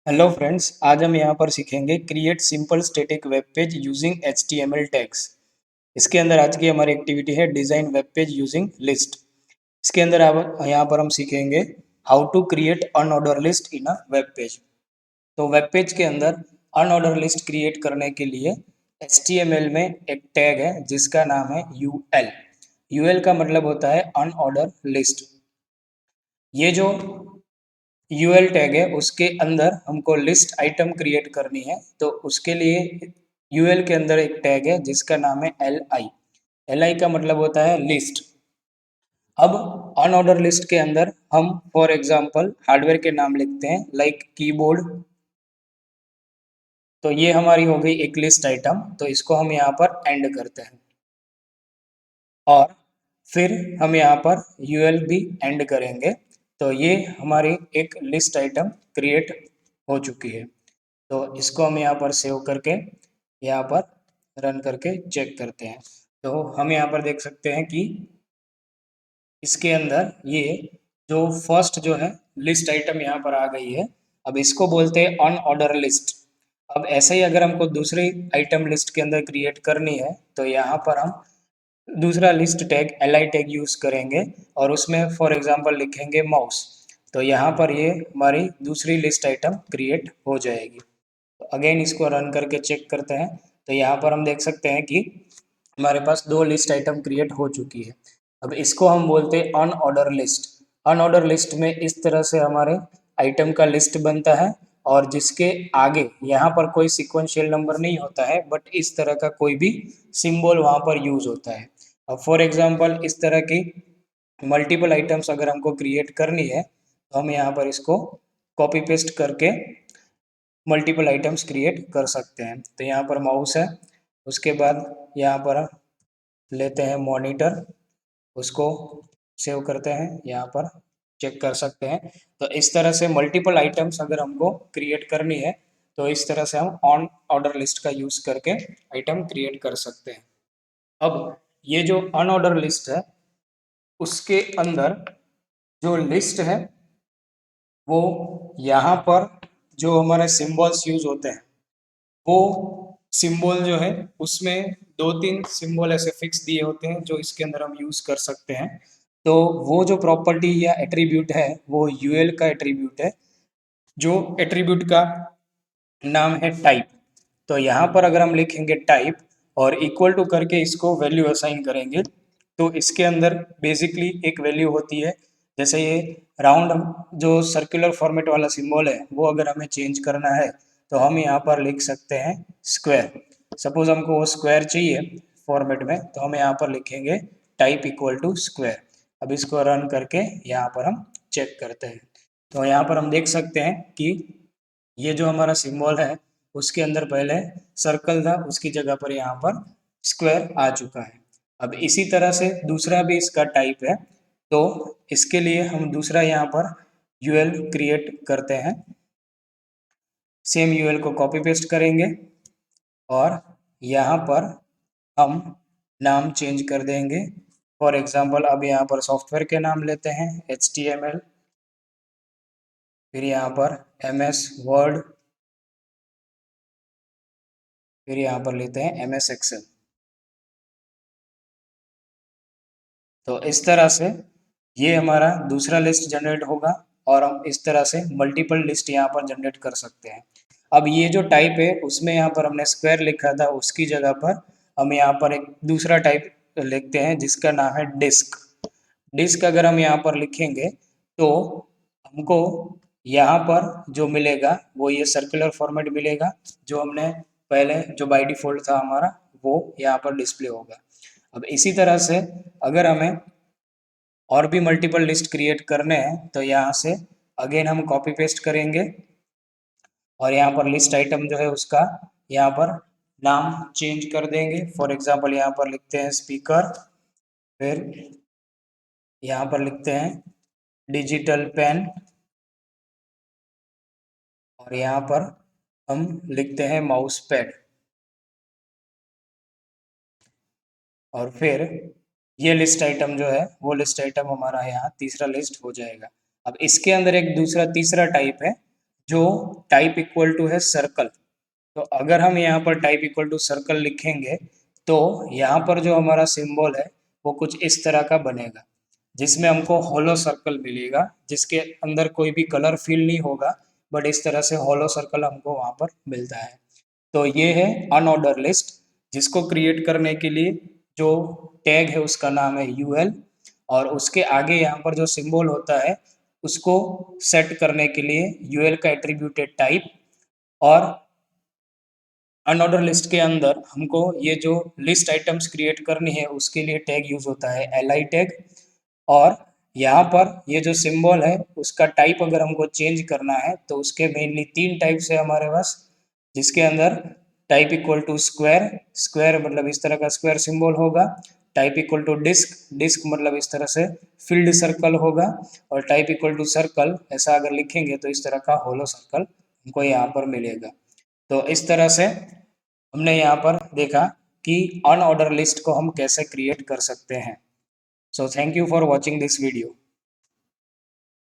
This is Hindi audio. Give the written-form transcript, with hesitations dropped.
हेलो फ्रेंड्स, आज हम यहाँ पर सीखेंगे create simple static web page using HTML tags. इसके अंदर आज की हमारी एक्टिविटी है design web page using list. इसके अंदर अब यहाँ पर हम सीखेंगे how to create unorder list in a web page. तो वेब पेज के अंदर अनऑर्डर लिस्ट क्रिएट करने के लिए HTML में एक टैग है जिसका नाम है UL। UL का मतलब होता है अनऑर्डर लिस्ट। ये जो यूएल टैग है उसके अंदर हमको लिस्ट आइटम क्रिएट करनी है, तो उसके लिए यूएल के अंदर एक टैग है जिसका नाम है LI। LI का मतलब होता है लिस्ट। अब अनऑर्डर लिस्ट के अंदर हम फॉर एग्जांपल हार्डवेयर के नाम लिखते हैं लाइक कीबोर्ड। तो ये हमारी हो गई एक लिस्ट आइटम, तो इसको हम यहाँ पर एंड करते हैं और फिर हम यहाँ पर यूएल भी एंड करेंगे। तो ये हमारी एक लिस्ट आइटम क्रिएट हो चुकी है। तो इसको हम यहाँ पर सेव करके यहाँ पर रन करके चेक करते हैं। तो हम यहाँ पर देख सकते हैं कि इसके अंदर ये जो फर्स्ट जो है लिस्ट आइटम यहाँ पर आ गई है। अब इसको बोलते हैं अनऑर्डर लिस्ट। अब ऐसे ही अगर हमको दूसरी आइटम लिस्ट के अंदर क्रिएट करनी है तो यहाँ पर हम दूसरा list tag LI tag use करेंगे और उसमें फॉर एग्जांपल लिखेंगे माउस। तो यहाँ पर ये हमारी दूसरी लिस्ट आइटम क्रिएट हो जाएगी। तो अगेन इसको रन करके चेक करते हैं। तो यहाँ पर हम देख सकते हैं कि हमारे पास दो लिस्ट आइटम क्रिएट हो चुकी है। अब इसको हम बोलते हैं अनऑर्डर लिस्ट। अनऑर्डर लिस्ट में इस तरह से हमारे आइटम का लिस्ट बनता है और जिसके आगे यहाँ पर कोई सिक्वेंशियल नंबर नहीं होता है, बट इस तरह का कोई भी सिंबल वहाँ पर यूज होता है। अब फॉर एग्जांपल इस तरह की मल्टीपल आइटम्स अगर हमको क्रिएट करनी है तो हम यहाँ पर इसको कॉपी पेस्ट करके मल्टीपल आइटम्स क्रिएट कर सकते हैं। तो यहाँ पर माउस है, उसके बाद यहाँ पर लेते हैं मॉनिटर, उसको सेव करते हैं, यहाँ पर चेक कर सकते हैं। तो इस तरह से मल्टीपल आइटम्स अगर हमको क्रिएट करनी है तो इस तरह से हम ऑन ऑर्डर लिस्ट का यूज करके आइटम क्रिएट कर सकते हैं। अब ये जो अनऑर्डर लिस्ट है उसके अंदर जो लिस्ट है वो यहाँ पर जो हमारे सिंबल्स यूज होते हैं वो सिंबल जो है उसमें दो तीन सिंबल ऐसे फिक्स दिए होते हैं जो इसके अंदर हम यूज कर सकते हैं। तो वो जो प्रॉपर्टी या एट्रीब्यूट है वो यूएल का एट्रीब्यूट है, जो एट्रीब्यूट का नाम है टाइप। तो यहाँ पर अगर हम लिखेंगे टाइप और इक्वल टू करके इसको वैल्यू असाइन करेंगे तो इसके अंदर बेसिकली एक वैल्यू होती है। जैसे ये राउंड जो सर्कुलर फॉर्मेट वाला सिंबल है वो अगर हमें चेंज करना है तो हम यहाँ पर लिख सकते हैं स्क्वायर। सपोज हमको वो स्क्वायर चाहिए फॉर्मेट में, तो हम यहाँ पर लिखेंगे टाइप इक्वल टू स्क्वायर। अब इसको रन करके यहाँ पर हम चेक करते हैं। तो यहाँ पर हम देख सकते हैं कि ये जो हमारा सिंबल है उसके अंदर पहले सर्कल था, उसकी जगह पर यहाँ पर स्क्वायर आ चुका है। अब इसी तरह से दूसरा भी इसका टाइप है, तो इसके लिए हम दूसरा यहाँ पर यूएल क्रिएट करते हैं। सेम यूएल को कॉपी पेस्ट करेंगे और यहाँ पर हम नाम चेंज कर देंगे। फॉर एग्जांपल अब यहाँ पर सॉफ्टवेयर के नाम लेते हैं HTML, फिर यहाँ पर MS वर्ड, फिर यहाँ पर लेते हैं MS एक्सेल। तो इस तरह से ये हमारा दूसरा लिस्ट जनरेट होगा और हम इस तरह से मल्टीपल लिस्ट यहाँ पर जनरेट कर सकते हैं। अब ये जो टाइप है उसमें यहाँ पर हमने स्क्वायर लिखा था, उसकी जगह पर हम यहाँ पर एक दूसरा टाइप लिखते हैं जिसका नाम है डिस्क। डिस्क अगर हम यहाँ पर लिखेंगे तो हमको यहाँ पर जो मिलेगा वो ये सर्कुलर फॉर्मेट मिलेगा, जो हमने पहले जो बाय डिफॉल्ट था हमारा वो यहाँ पर डिस्प्ले होगा। अब इसी तरह से अगर हमें और भी मल्टीपल लिस्ट क्रिएट करने हैं तो यहाँ से अगेन हम कॉपी पेस्ट करेंगे और यहाँ पर लिस्ट आइटम जो है उसका यहाँ पर नाम चेंज कर देंगे। फॉर एग्जांपल यहाँ पर लिखते हैं स्पीकर, फिर यहाँ पर लिखते हैं डिजिटल पेन और यहाँ पर हम लिखते हैं माउस पैड और फिर ये लिस्ट आइटम जो है वो लिस्ट आइटम हमारा यहाँ तीसरा लिस्ट हो जाएगा। अब इसके अंदर एक दूसरा तीसरा टाइप है जो टाइप इक्वल टू है सर्कल। तो अगर हम यहाँ पर टाइप इक्वल टू सर्कल लिखेंगे तो यहाँ पर जो हमारा सिंबल है वो कुछ इस तरह का बनेगा, जिसमें हमको हॉलो सर्कल मिलेगा, जिसके अंदर कोई भी कलर फिल नहीं होगा, बट इस तरह से हॉलो सर्कल हमको वहाँ पर मिलता है। तो ये है अनऑर्डर लिस्ट, जिसको क्रिएट करने के लिए जो टैग है उसका नाम है यूएल, और उसके आगे यहाँ पर जो सिंबल होता है उसको सेट करने के लिए यूएल का एट्रीब्यूटेड टाइप, और अनऑर्डर लिस्ट के अंदर हमको ये जो लिस्ट आइटम्स क्रिएट करनी है उसके लिए टैग यूज होता है एल टैग। और यहाँ पर ये जो सिंबल है उसका टाइप अगर हमको चेंज करना है तो उसके मेनली 3 टाइप्स है हमारे पास, जिसके अंदर type equal to square, square मतलब इस तरह का स्क्वायर सिंबल होगा, type equal to disc, disc मतलब इस तरह से फील्ड सर्कल होगा, और टाइप इक्वल टू सर्कल ऐसा अगर लिखेंगे तो इस तरह का होलो सर्कल हमको यहाँ पर मिलेगा। तो इस तरह से हमने यहाँ पर देखा कि अनऑर्डर लिस्ट को हम कैसे क्रिएट कर सकते हैं। So thank you for watching this video.